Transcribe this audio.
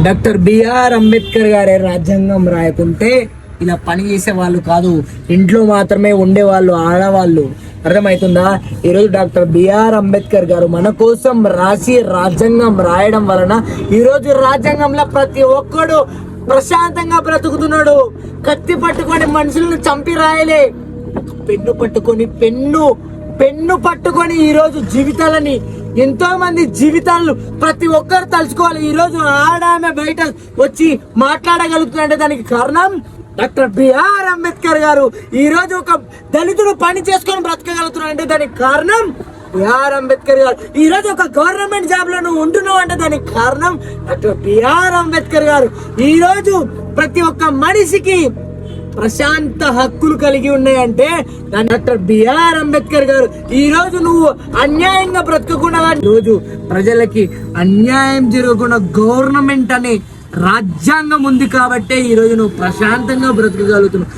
Doctor BR Ambedkar గారే రాజ్యాంగం రాయకుంటే ఇలా పని చేసే వాళ్ళు కాదు, ఇంట్లో మాత్రమే ఉండేవాళ్ళు, ఆడవాళ్ళు. అర్థమవుతుందా? ఈరోజు డాక్టర్ బిఆర్ అంబేద్కర్ గారు మన కోసం రాసి రాజ్యాంగం రాయడం వలన ఈరోజు రాజ్యాంగంలో ప్రతి ఒక్కడు ప్రశాంతంగా బ్రతుకుతున్నాడు. కత్తి పట్టుకొని మనుషులను చంపి రాయలే, పెన్ను పట్టుకొని ఈరోజు జీవితాలని, ఎంతో మంది జీవితాలను ప్రతి ఒక్కరు తలుచుకోవాలి. ఈరోజు ఆడామె బయట వచ్చి మాట్లాడగలుగుతుందంటే దానికి కారణం డాక్టర్ బిఆర్ అంబేద్కర్ గారు. ఈ రోజు ఒక దళితుడు పని చేసుకొని బ్రతకగలుగుతున్నాడంటే దానికి కారణం బిఆర్ అంబేద్కర్ గారు. ఈ రోజు ఒక గవర్నమెంట్ జాబ్ లో నువ్వు ఉంటున్నావు అంటే దానికి కారణం డాక్టర్ బిఆర్ అంబేద్కర్ గారు. ఈ రోజు ప్రతి ఒక్క మనిషికి ప్రశాంత హక్కులు కలిగి ఉన్నాయంటే దాని డాక్టర్ బిఆర్ అంబేద్కర్ గారు. ఈ రోజు నువ్వు అన్యాయంగా బ్రతకకుండా, రోజు ప్రజలకి అన్యాయం జరగకుండా గవర్నమెంట్ అనే రాజ్యాంగం ఉంది కాబట్టే ఈ రోజు నువ్వు ప్రశాంతంగా బ్రతకగలుగుతున్నావు.